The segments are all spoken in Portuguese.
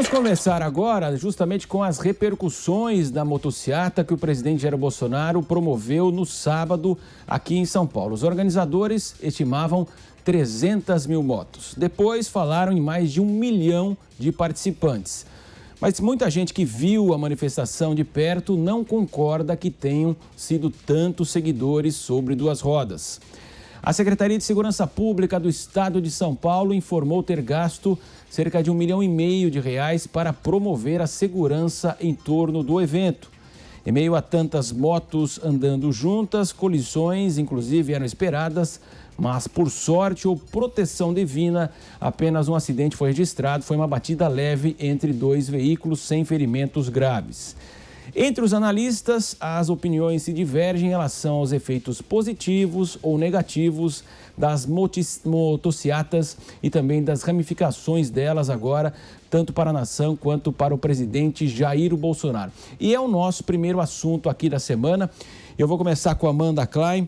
Vamos começar agora justamente com as repercussões da motociata que o presidente Jair Bolsonaro promoveu no sábado aqui em São Paulo. Os organizadores estimavam 300 mil motos. Depois falaram em mais de 1 milhão de participantes. Mas muita gente que viu a manifestação de perto não concorda que tenham sido tantos seguidores sobre duas rodas. A Secretaria de Segurança Pública do Estado de São Paulo informou ter gasto cerca de R$1,5 milhão para promover a segurança em torno do evento. Em meio a tantas motos andando juntas, colisões inclusive eram esperadas, mas por sorte ou proteção divina, apenas um acidente foi registrado. Foi uma batida leve entre dois veículos sem ferimentos graves. Entre os analistas, as opiniões se divergem em relação aos efeitos positivos ou negativos das motociatas e também das ramificações delas agora, tanto para a nação quanto para o presidente Jair Bolsonaro. E é o nosso primeiro assunto aqui da semana. Eu vou começar com a Amanda Klein.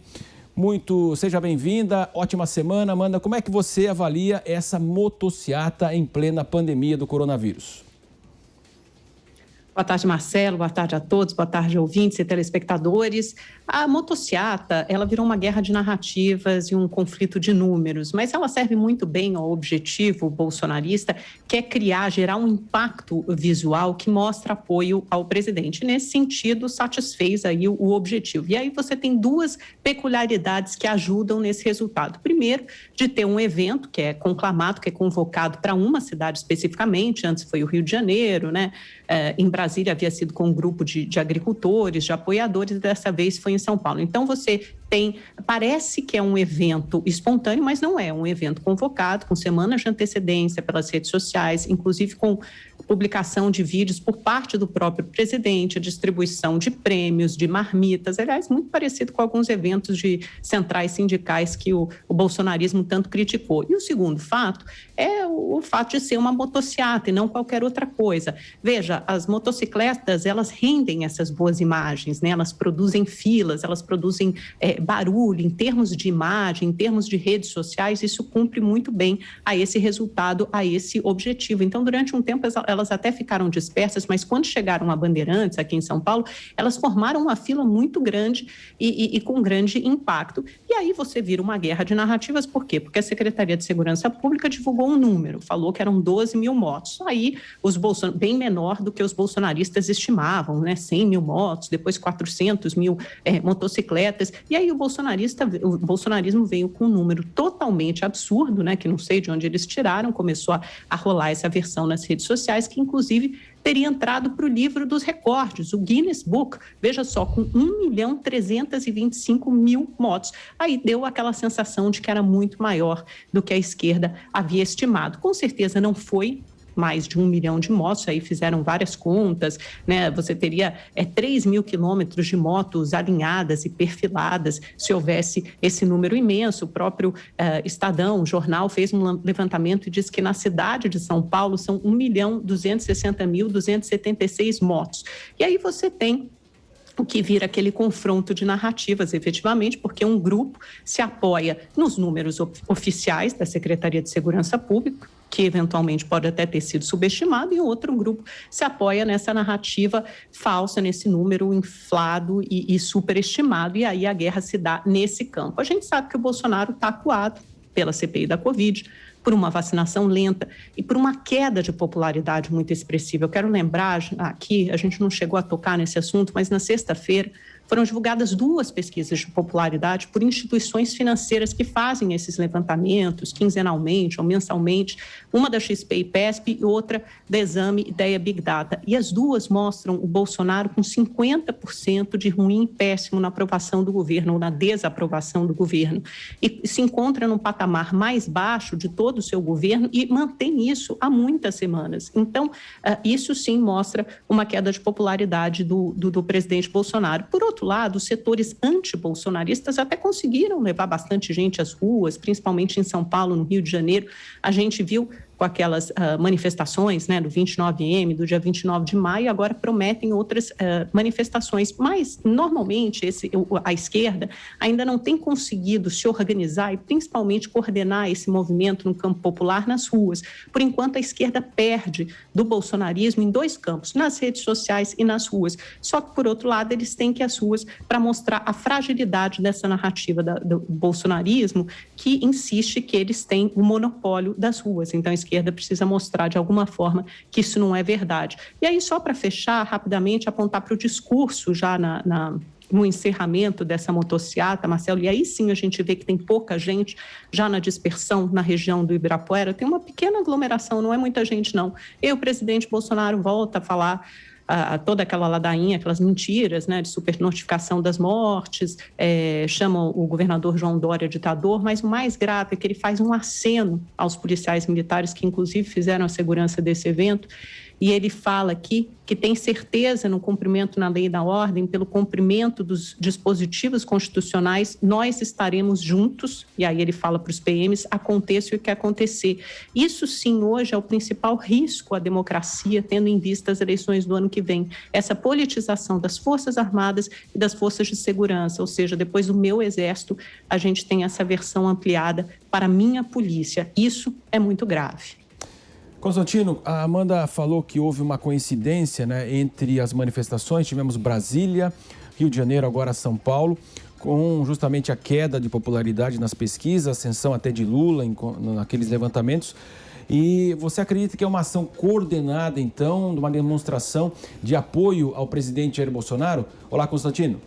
Seja bem-vinda, ótima semana. Amanda, como é que você avalia essa motociata em plena pandemia do coronavírus? Boa tarde, Marcelo. Boa tarde a todos. Boa tarde, ouvintes e telespectadores. A motociata, ela virou uma guerra de narrativas e um conflito de números, mas ela serve muito bem ao objetivo bolsonarista, que é gerar um impacto visual que mostra apoio ao presidente. Nesse sentido, satisfez aí o objetivo. E aí você tem duas peculiaridades que ajudam nesse resultado. Primeiro, de ter um evento que é conclamado, que é convocado para uma cidade especificamente, antes foi o Rio de Janeiro, né? Em Brasília havia sido com um grupo de agricultores, de apoiadores, e dessa vez foi em São Paulo. Então você parece que é um evento espontâneo, mas não é um evento convocado, com semanas de antecedência pelas redes sociais, inclusive com publicação de vídeos por parte do próprio presidente, a distribuição de prêmios, de marmitas, aliás, muito parecido com alguns eventos de centrais sindicais que o bolsonarismo tanto criticou. E o segundo fato é o fato de ser uma motociata e não qualquer outra coisa. Veja, as motocicletas, elas rendem essas boas imagens, né? Elas produzem filas, elas produzem barulho, em termos de imagem, em termos de redes sociais, isso cumpre muito bem a esse resultado, a esse objetivo. Então, durante um tempo, elas até ficaram dispersas, mas quando chegaram a Bandeirantes, aqui em São Paulo, elas formaram uma fila muito grande e com grande impacto. E aí você vira uma guerra de narrativas, por quê? Porque a Secretaria de Segurança Pública divulgou um número, falou que eram 12 mil motos. Aí, bem menor do que os bolsonaristas estimavam, né? 100 mil motos, depois 400 mil motocicletas. E aí o bolsonarismo veio com um número totalmente absurdo, né? Que não sei de onde eles tiraram, começou a rolar essa versão nas redes sociais, que inclusive teria entrado para o livro dos recordes, o Guinness Book, veja só, com 1.325.000 motos. Aí deu aquela sensação de que era muito maior do que a esquerda havia estimado. Com certeza não foi mais de 1 milhão de motos, aí fizeram várias contas, né? Você teria 3 mil quilômetros de motos alinhadas e perfiladas se houvesse esse número imenso. O próprio Estadão, o jornal, fez um levantamento e diz que na cidade de São Paulo são 1.260.276 motos. E aí você tem o que vira aquele confronto de narrativas, efetivamente, porque um grupo se apoia nos números oficiais da Secretaria de Segurança Pública, que eventualmente pode até ter sido subestimado, e outro grupo se apoia nessa narrativa falsa, nesse número inflado e superestimado, e aí a guerra se dá nesse campo. A gente sabe que o Bolsonaro está acuado pela CPI da Covid, por uma vacinação lenta e por uma queda de popularidade muito expressiva. Eu quero lembrar aqui, a gente não chegou a tocar nesse assunto, mas na sexta-feira foram divulgadas 2 pesquisas de popularidade por instituições financeiras que fazem esses levantamentos quinzenalmente ou mensalmente, uma da XP e PESP e outra da Exame Ideia Big Data. E as duas mostram o Bolsonaro com 50% de ruim e péssimo na aprovação do governo ou na desaprovação do governo. E se encontra num patamar mais baixo de todo o seu governo e mantém isso há muitas semanas. Então, isso sim mostra uma queda de popularidade do presidente Bolsonaro. Por outro lado, os setores anti-bolsonaristas até conseguiram levar bastante gente às ruas, principalmente em São Paulo, no Rio de Janeiro. A gente viu com aquelas manifestações, né, do 29M, do dia 29 de maio, agora prometem outras manifestações. Mas, normalmente, a esquerda ainda não tem conseguido se organizar e, principalmente, coordenar esse movimento no campo popular nas ruas. Por enquanto, a esquerda perde do bolsonarismo em dois campos, nas redes sociais e nas ruas. Só que, por outro lado, eles têm que ir às ruas para mostrar a fragilidade dessa narrativa do bolsonarismo, que insiste que eles têm o monopólio das ruas. Então, a esquerda precisa mostrar, de alguma forma, que isso não é verdade. E aí, só para fechar, rapidamente, apontar para o discurso já no encerramento dessa motociata, Marcelo, e aí sim a gente vê que tem pouca gente já na dispersão na região do Ibirapuera, tem uma pequena aglomeração, não é muita gente não. E o presidente Bolsonaro volta a falar toda aquela ladainha, aquelas mentiras, né, de supernotificação das mortes, chama o governador João Dória ditador, mas o mais grave é que ele faz um aceno aos policiais militares que inclusive fizeram a segurança desse evento, e ele fala aqui que tem certeza no cumprimento na lei e na ordem, pelo cumprimento dos dispositivos constitucionais, nós estaremos juntos, e aí ele fala para os PMs, aconteça o que acontecer. Isso sim, hoje é o principal risco à democracia, tendo em vista as eleições do ano que vem, essa politização das Forças Armadas e das Forças de Segurança, ou seja, depois do meu Exército, a gente tem essa versão ampliada para a minha polícia. Isso é muito grave. Constantino, a Amanda falou que houve uma coincidência, né, entre as manifestações. Tivemos Brasília, Rio de Janeiro, agora São Paulo, com justamente a queda de popularidade nas pesquisas, ascensão até de Lula naqueles levantamentos. E você acredita que é uma ação coordenada, então, de uma demonstração de apoio ao presidente Jair Bolsonaro? Olá, Constantino.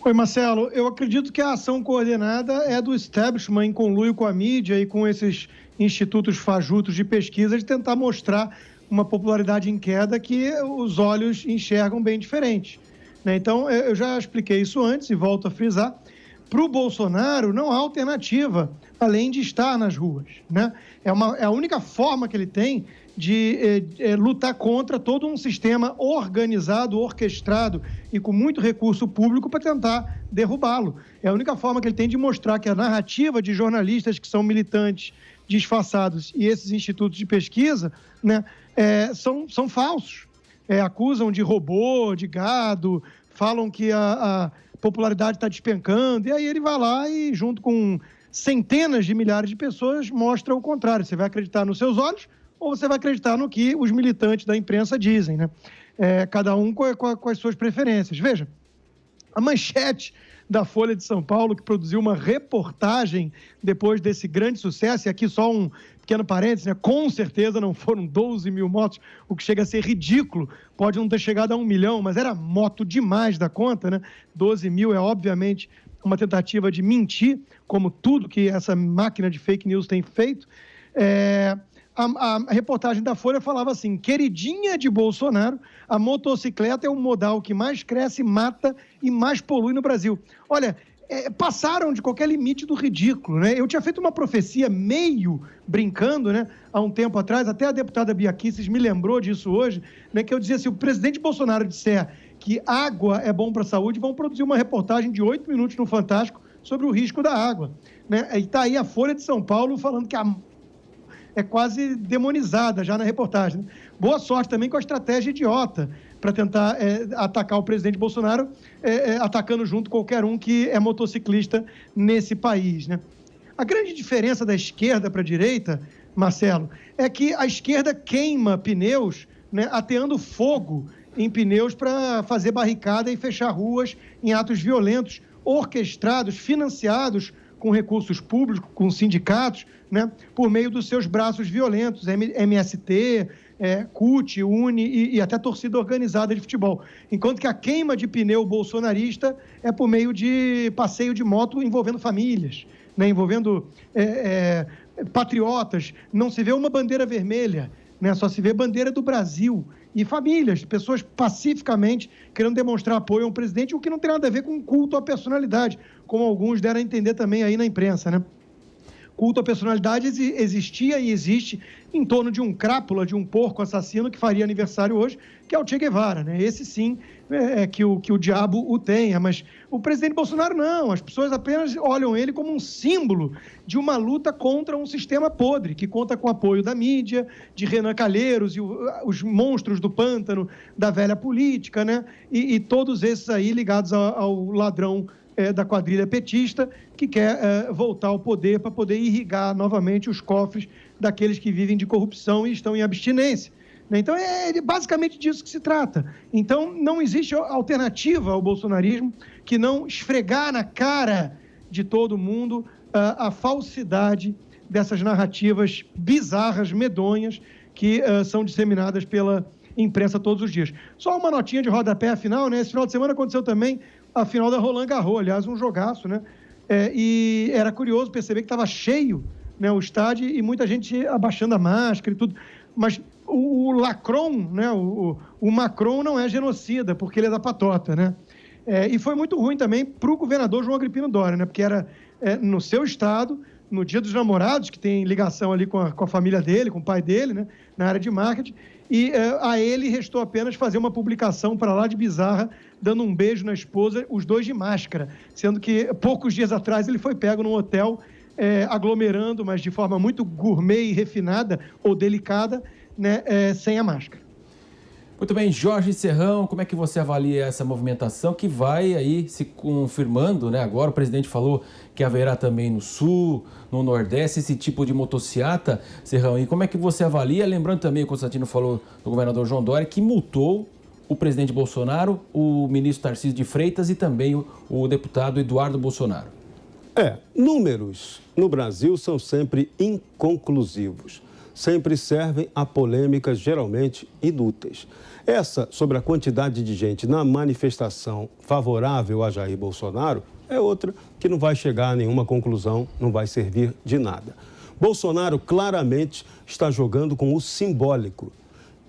Oi, Marcelo. Eu acredito que a ação coordenada é do establishment em conluio com a mídia e com esses institutos fajutos de pesquisa de tentar mostrar uma popularidade em queda que os olhos enxergam bem diferente, né? Então, eu já expliquei isso antes e volto a frisar. Para o Bolsonaro, não há alternativa além de estar nas ruas, né? É a única forma que ele tem de lutar contra todo um sistema organizado, orquestrado e com muito recurso público para tentar derrubá-lo. É a única forma que ele tem de mostrar que a narrativa de jornalistas que são militantes disfarçados e esses institutos de pesquisa, né, são falsos. Acusam de robô, de gado, falam que a popularidade está despencando, e aí ele vai lá e, junto com centenas de milhares de pessoas, mostra o contrário. Você vai acreditar nos seus olhos ou você vai acreditar no que os militantes da imprensa dizem, né? Cada um com as suas preferências. Veja, a manchete da Folha de São Paulo, que produziu uma reportagem depois desse grande sucesso, e aqui só um pequeno parênteses, né? Com certeza não foram 12 mil motos, o que chega a ser ridículo, pode não ter chegado a 1 milhão, mas era moto demais da conta, né? 12 mil é obviamente uma tentativa de mentir, como tudo que essa máquina de fake news tem feito. A reportagem da Folha falava assim: queridinha de Bolsonaro, a motocicleta é o modal que mais cresce, mata e mais polui no Brasil. Olha, passaram de qualquer limite do ridículo, né? Eu tinha feito uma profecia meio brincando, né, há um tempo atrás, até a deputada Bia Kicis me lembrou disso hoje, né, que eu dizia, se o presidente Bolsonaro disser que água é bom para a saúde, vão produzir uma reportagem de 8 minutos no Fantástico sobre o risco da água, né? E está aí a Folha de São Paulo falando que é quase demonizada já na reportagem. Boa sorte também com a estratégia idiota para tentar atacar o presidente Bolsonaro, atacando junto qualquer um que é motociclista nesse país, né? A grande diferença da esquerda para a direita, Marcelo, é que a esquerda queima pneus, né, ateando fogo em pneus para fazer barricada e fechar ruas em atos violentos, orquestrados, financiados com recursos públicos, com sindicatos, né, por meio dos seus braços violentos, MST, CUT, UNE e até torcida organizada de futebol. Enquanto que a queima de pneu bolsonarista é por meio de passeio de moto envolvendo famílias, né, envolvendo patriotas. Não se vê uma bandeira vermelha, né, só se vê bandeira do Brasil. E famílias, pessoas pacificamente querendo demonstrar apoio a um presidente, o que não tem nada a ver com culto à personalidade, como alguns deram a entender também aí na imprensa, né? culto à personalidade existia e existe em torno de um crápula, de um porco assassino que faria aniversário hoje, que é o Che Guevara, né? Esse sim que o diabo o tenha, mas o presidente Bolsonaro não, as pessoas apenas olham ele como um símbolo de uma luta contra um sistema podre, que conta com o apoio da mídia, de Renan Calheiros e os monstros do pântano da velha política, né? E todos esses aí ligados ao ladrão da quadrilha petista, que quer voltar ao poder para poder irrigar novamente os cofres daqueles que vivem de corrupção e estão em abstinência. Então, é basicamente disso que se trata. Então, não existe alternativa ao bolsonarismo que não esfregar na cara de todo mundo a falsidade dessas narrativas bizarras, medonhas, que são disseminadas pela imprensa todos os dias. Só uma notinha de rodapé, afinal, né? Esse final de semana aconteceu também a final da Roland Garros, aliás, um jogaço, né? E era curioso perceber que estava cheio, né, o estádio e muita gente abaixando a máscara e tudo. Mas o Lacron, né, o Macron não é genocida, porque ele é da patota, né? E foi muito ruim também para o governador João Agripino Dória, né? Porque era no seu estado, no Dia dos Namorados, que tem ligação ali com a família dele, com o pai dele, né, na área de marketing, e a ele restou apenas fazer uma publicação para lá de bizarra, dando um beijo na esposa, os dois de máscara, sendo que poucos dias atrás ele foi pego num hotel aglomerando, mas de forma muito gourmet e refinada ou delicada, né, sem a máscara. Muito bem, Jorge Serrão, como é que você avalia essa movimentação que vai aí se confirmando, né? Agora o presidente falou que haverá também no Sul, no Nordeste, esse tipo de motociata, Serrão. E como é que você avalia? Lembrando também, o Constantino falou do governador João Dória, que multou o presidente Bolsonaro, o ministro Tarcísio de Freitas e também o deputado Eduardo Bolsonaro. Números no Brasil são sempre inconclusivos. Sempre servem a polêmicas geralmente inúteis. Essa sobre a quantidade de gente na manifestação favorável a Jair Bolsonaro é outra que não vai chegar a nenhuma conclusão, não vai servir de nada. Bolsonaro claramente está jogando com o simbólico.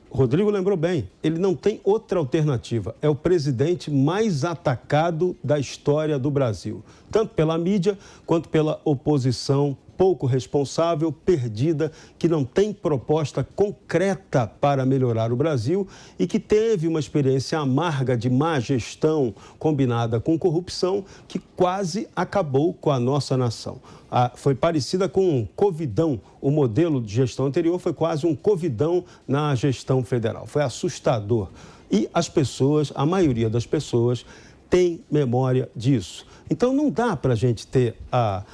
Rodrigo lembrou bem, ele não tem outra alternativa. É o presidente mais atacado da história do Brasil, tanto pela mídia quanto pela oposição pouco responsável, perdida, que não tem proposta concreta para melhorar o Brasil e que teve uma experiência amarga de má gestão combinada com corrupção que quase acabou com a nossa nação. Foi parecida com um covidão. O modelo de gestão anterior foi quase um covidão na gestão federal. Foi assustador. E as pessoas, a maioria das pessoas, tem memória disso. Então, não dá para a gente ter a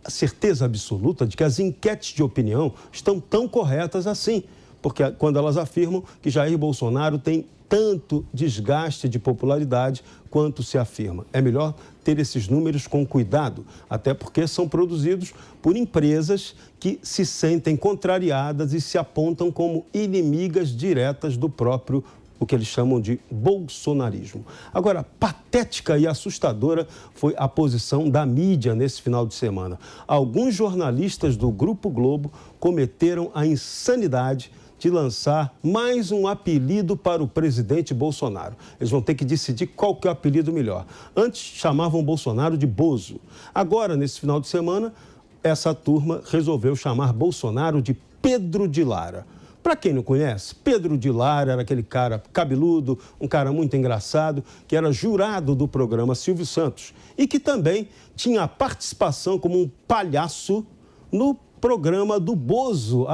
certeza absoluta de que as enquetes de opinião estão tão corretas assim, porque quando elas afirmam que Jair Bolsonaro tem tanto desgaste de popularidade quanto se afirma. É melhor ter esses números com cuidado, até porque são produzidos por empresas que se sentem contrariadas e se apontam como inimigas diretas do próprio o que eles chamam de bolsonarismo. Agora, patética e assustadora foi a posição da mídia nesse final de semana. Alguns jornalistas do Grupo Globo cometeram a insanidade de lançar mais um apelido para o presidente Bolsonaro. Eles vão ter que decidir qual que é o apelido melhor. Antes chamavam Bolsonaro de Bozo. Agora, nesse final de semana, essa turma resolveu chamar Bolsonaro de Pedro de Lara. Para quem não conhece, Pedro de Lara era aquele cara cabeludo, um cara muito engraçado, que era jurado do programa Silvio Santos e que também tinha participação como um palhaço no programa do Bozo.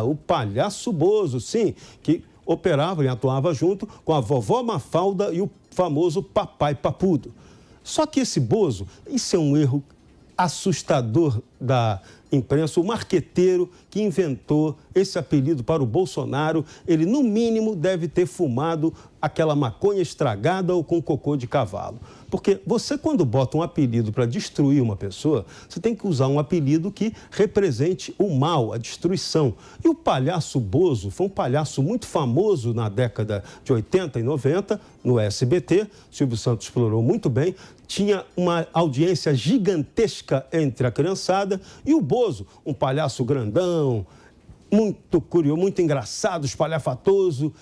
O palhaço Bozo, sim, que operava e atuava junto com a vovó Mafalda e o famoso papai papudo. Só que esse Bozo, isso é um erro assustador da imprensa, o marqueteiro que inventou esse apelido para o Bolsonaro, ele no mínimo deve ter fumado aquela maconha estragada ou com cocô de cavalo. Porque você, quando bota um apelido para destruir uma pessoa, você tem que usar um apelido que represente o mal, a destruição. E o palhaço Bozo foi um palhaço muito famoso na década de 80 e 90, no SBT. Silvio Santos explorou muito bem. Tinha uma audiência gigantesca entre a criançada e o Bozo, um palhaço grandão, muito curioso, muito engraçado, espalhafatoso,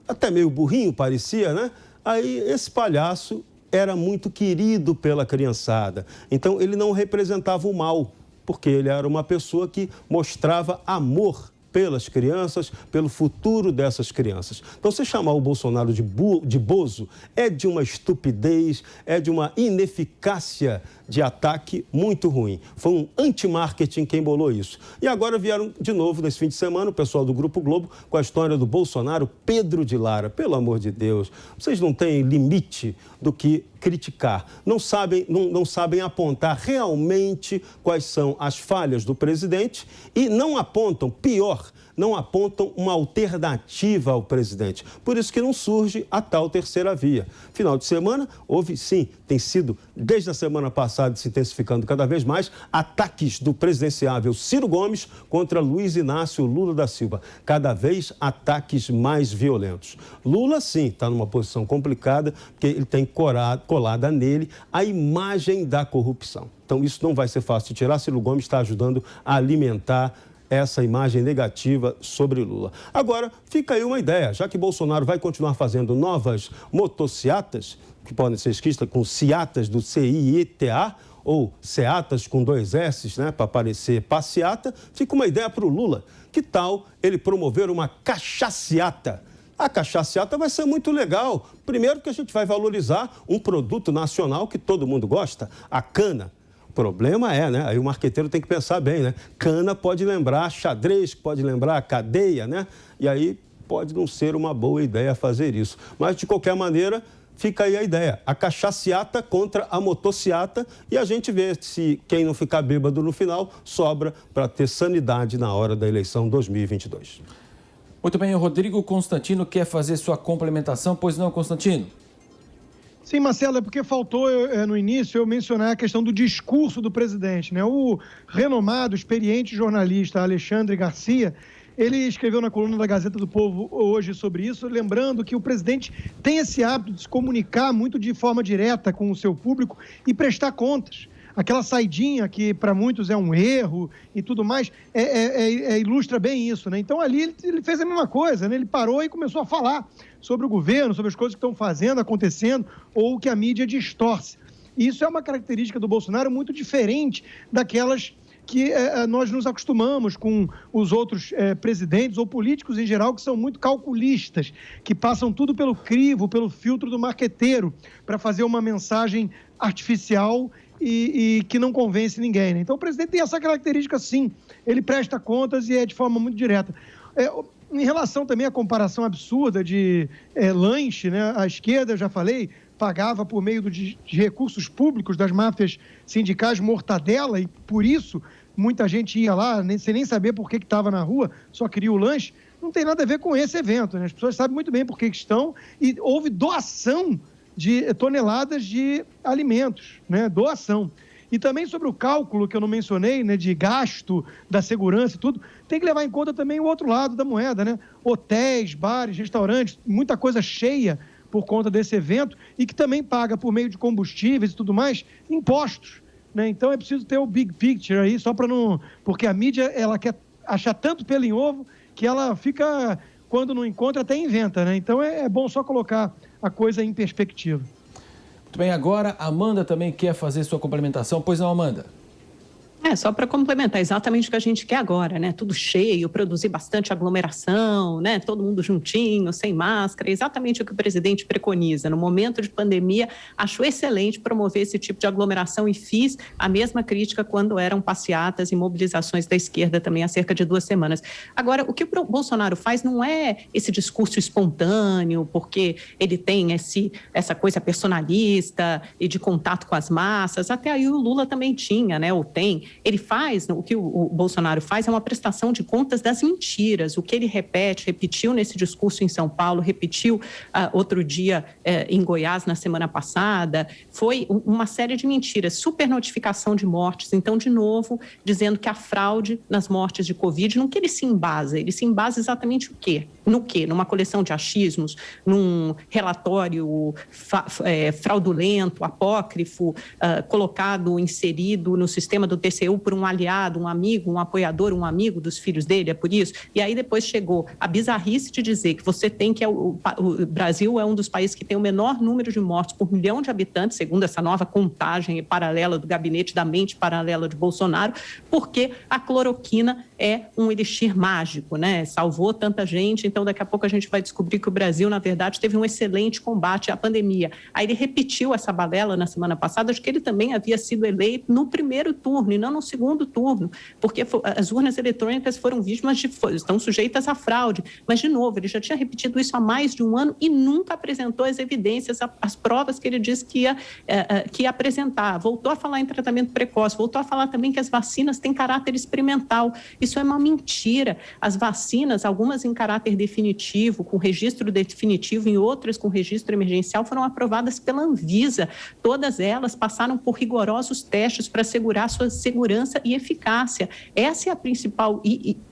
até meio burrinho parecia, né? Aí esse palhaço era muito querido pela criançada, então ele não representava o mal, porque ele era uma pessoa que mostrava amor pelas crianças, pelo futuro dessas crianças. Então, você chamar o Bolsonaro de bozo é de uma estupidez, é de uma ineficácia de ataque muito ruim. Foi um anti-marketing quem bolou isso. E agora vieram de novo, nesse fim de semana, o pessoal do Grupo Globo, com a história do Bolsonaro, Pedro de Lara. Pelo amor de Deus, vocês não têm limite do que criticar. Não sabem apontar realmente quais são as falhas do presidente e não apontam, pior, não apontam uma alternativa ao presidente. Por isso que não surge a tal terceira via. Final de semana, houve sim, tem sido, desde a semana passada, se intensificando cada vez mais, ataques do presidenciável Ciro Gomes contra Luiz Inácio Lula da Silva. Cada vez ataques mais violentos. Lula, sim, está numa posição complicada, porque ele tem colada nele a imagem da corrupção. Então, isso não vai ser fácil de tirar. Ciro Gomes está ajudando a alimentar essa imagem negativa sobre Lula. Agora, fica aí uma ideia, já que Bolsonaro vai continuar fazendo novas motociatas, que podem ser escritas com ciatas do CIETA, ou seatas com 2 S, né, para parecer passeata, fica uma ideia para o Lula. Que tal ele promover uma cachaciata? A cachaciata vai ser muito legal. Primeiro que a gente vai valorizar um produto nacional que todo mundo gosta, a cana. O problema é, né? Aí o marqueteiro tem que pensar bem, né? Cana pode lembrar xadrez, pode lembrar cadeia, né? E aí pode não ser uma boa ideia fazer isso. Mas, de qualquer maneira, fica aí a ideia. A cachaciata contra a motociata e a gente vê se quem não ficar bêbado no final sobra para ter sanidade na hora da eleição 2022. Muito bem, o Rodrigo Constantino quer fazer sua complementação, pois não, Constantino? Sim, Marcelo, é porque faltou no início eu mencionar a questão do discurso do presidente, né? O renomado, experiente jornalista Alexandre Garcia, ele escreveu na coluna da Gazeta do Povo hoje sobre isso, lembrando que o presidente tem esse hábito de se comunicar muito de forma direta com o seu público e prestar contas. Aquela saidinha que para muitos é um erro e tudo mais, ilustra bem isso, né? Então ali ele fez a mesma coisa, né? Ele parou e começou a falar sobre o governo, sobre as coisas que estão fazendo, acontecendo, ou que a mídia distorce. E isso é uma característica do Bolsonaro muito diferente daquelas que nós nos acostumamos com os outros presidentes ou políticos em geral, que são muito calculistas, que passam tudo pelo crivo, pelo filtro do marqueteiro, para fazer uma mensagem artificial e que não convence ninguém, né? Então o presidente tem essa característica, sim, ele presta contas e é de forma muito direta. Em relação também à comparação absurda de lanche, né? A esquerda, eu já falei, pagava por meio de recursos públicos das máfias sindicais mortadela e por isso muita gente ia lá, sem nem saber por que estava na rua, só queria o lanche. Não tem nada a ver com esse evento, né? As pessoas sabem muito bem por que estão e houve doação de toneladas de alimentos, né? Doação. E também sobre o cálculo que eu não mencionei, né, de gasto da segurança e tudo, tem que levar em conta também o outro lado da moeda, né? Hotéis, bares, restaurantes, muita coisa cheia por conta desse evento e que também paga por meio de combustíveis e tudo mais, impostos, né? Então é preciso ter o big picture aí, só para não... Porque a mídia, ela quer achar tanto pelo em ovo que ela fica, quando não encontra, até inventa, né? Então é bom só colocar a coisa em perspectiva. Muito bem, agora a Amanda também quer fazer sua complementação. Pois não, Amanda? Só para complementar, exatamente o que a gente quer agora, né? Tudo cheio, produzir bastante aglomeração, né? Todo mundo juntinho, sem máscara, exatamente o que o presidente preconiza. No momento de pandemia, acho excelente promover esse tipo de aglomeração e fiz a mesma crítica quando eram passeatas e mobilizações da esquerda também há cerca de 2 semanas. Agora, o que o Bolsonaro faz não é esse discurso espontâneo, porque ele tem essa coisa personalista e de contato com as massas, até aí o Lula também tinha, né? Ou tem. Ele faz, o que o Bolsonaro faz é uma prestação de contas das mentiras. O que ele repetiu nesse discurso em São Paulo, repetiu outro dia em Goiás, na semana passada, foi uma série de mentiras, supernotificação de mortes. Então, de novo, dizendo que a fraude nas mortes de Covid, não que ele se embasa exatamente o quê? No quê? Numa coleção de achismos, num relatório fraudulento, apócrifo, colocado, inserido no sistema do TCU por um aliado, um amigo, um apoiador, um amigo dos filhos dele, é por isso? E aí depois chegou a bizarrice de dizer que você tem que... O Brasil é um dos países que tem o menor número de mortes por milhão de habitantes, segundo essa nova contagem paralela do gabinete da mente paralela de Bolsonaro, porque a cloroquina é um elixir mágico, né? Salvou tanta gente, então daqui a pouco a gente vai descobrir que o Brasil, na verdade, teve um excelente combate à pandemia. Aí ele repetiu essa balela na semana passada de que ele também havia sido eleito no primeiro turno e não no segundo turno, porque as urnas eletrônicas foram vítimas estão sujeitas à fraude. Mas, de novo, ele já tinha repetido isso há mais de um ano e nunca apresentou as evidências, as provas que ele disse que ia apresentar. Voltou a falar em tratamento precoce, voltou a falar também que as vacinas têm caráter experimental. Isso é uma mentira. As vacinas, algumas em caráter definitivo, com registro definitivo, e outras com registro emergencial, foram aprovadas pela Anvisa. Todas elas passaram por rigorosos testes para assegurar sua segurança e eficácia. Essa é a principal...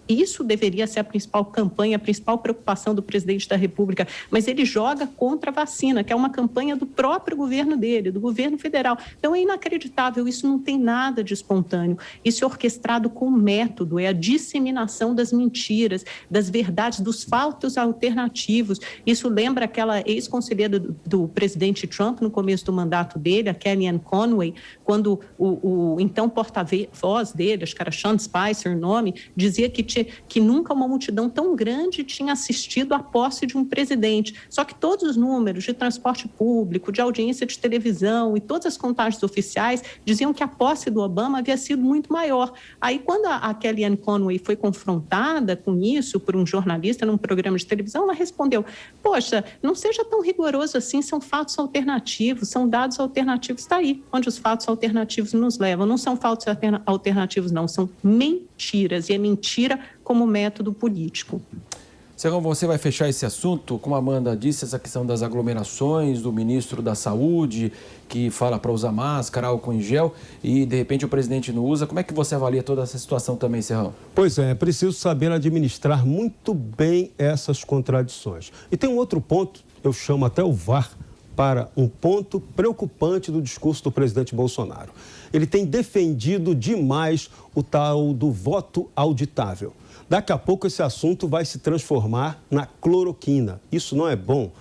Isso deveria ser a principal campanha, a principal preocupação do presidente da República, mas ele joga contra a vacina, que é uma campanha do próprio governo dele, do governo federal. Então é inacreditável, isso não tem nada de espontâneo, isso é orquestrado com método, é a disseminação das mentiras, das verdades, dos fatos alternativos. Isso lembra aquela ex-conselheira do presidente Trump no começo do mandato dele, a Kellyanne Conway, quando o então porta-voz dele, acho que era Sean Spicer o nome, dizia que nunca uma multidão tão grande tinha assistido à posse de um presidente. Só que todos os números de transporte público, de audiência de televisão e todas as contagens oficiais diziam que a posse do Obama havia sido muito maior. Aí, quando a Kellyanne Conway foi confrontada com isso por um jornalista num programa de televisão, ela respondeu: poxa, não seja tão rigoroso assim, são fatos alternativos, são dados alternativos. Está aí onde os fatos alternativos nos levam. Não são fatos alternativos, não, são mentiras. E é mentira como método político. Serrão, você vai fechar esse assunto, como a Amanda disse, essa questão das aglomerações, do ministro da Saúde, que fala para usar máscara, álcool em gel, e de repente o presidente não usa. Como é que você avalia toda essa situação também, Serrão? Pois é preciso saber administrar muito bem essas contradições. E tem um outro ponto, eu chamo até o VAR, para um ponto preocupante do discurso do presidente Bolsonaro. Ele tem defendido demais o tal do voto auditável. Daqui a pouco esse assunto vai se transformar na cloroquina. Isso não é bom.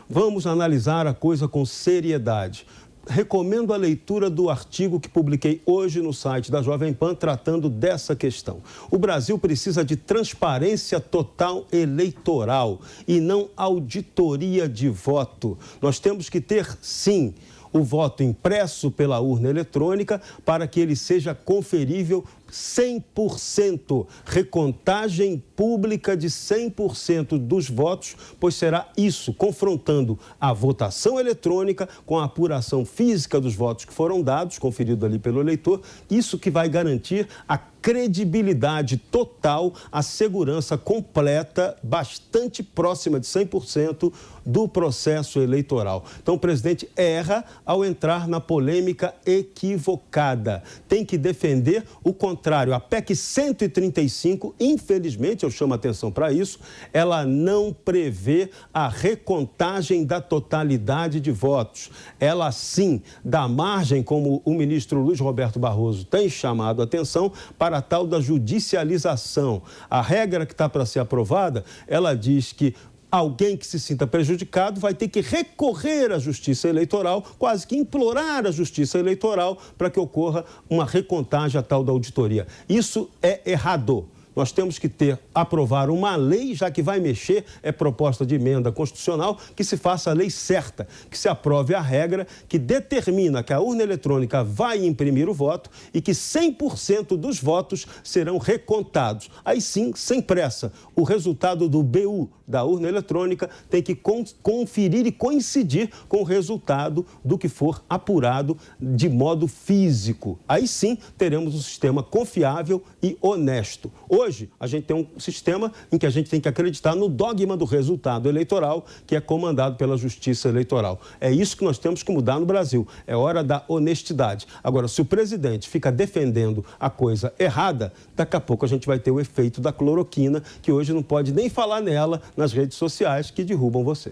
Vamos analisar a coisa com seriedade. Recomendo a leitura do artigo que publiquei hoje no site da Jovem Pan tratando dessa questão. O Brasil precisa de transparência total eleitoral e não auditoria de voto. Nós temos que ter, sim, o voto impresso pela urna eletrônica para que ele seja conferível 100%, recontagem pública de 100% dos votos, pois será isso, confrontando a votação eletrônica com a apuração física dos votos que foram dados, conferido ali pelo eleitor, isso que vai garantir a credibilidade total, a segurança completa, bastante próxima de 100% do processo eleitoral. Então, o presidente erra ao entrar na polêmica equivocada. Tem que defender o contrário. A PEC 135, infelizmente, eu chamo a atenção para isso, ela não prevê a recontagem da totalidade de votos. Ela, sim, dá margem, como o ministro Luiz Roberto Barroso tem chamado a atenção, para a tal da judicialização. A regra que está para ser aprovada, ela diz que alguém que se sinta prejudicado vai ter que recorrer à Justiça Eleitoral, quase que implorar a Justiça Eleitoral para que ocorra uma recontagem a tal da auditoria. Isso é errado. Nós temos que aprovar uma lei, já que vai mexer, é proposta de emenda constitucional, que se faça a lei certa, que se aprove a regra que determina que a urna eletrônica vai imprimir o voto e que 100% dos votos serão recontados. Aí sim, sem pressa, o resultado do BU da urna eletrônica tem que conferir e coincidir com o resultado do que for apurado de modo físico. Aí sim, teremos um sistema confiável e honesto. Hoje, Hoje, a gente tem um sistema em que a gente tem que acreditar no dogma do resultado eleitoral, que é comandado pela Justiça Eleitoral. É isso que nós temos que mudar no Brasil. É hora da honestidade. Agora, se o presidente fica defendendo a coisa errada, daqui a pouco a gente vai ter o efeito da cloroquina, que hoje não pode nem falar nela nas redes sociais que derrubam você.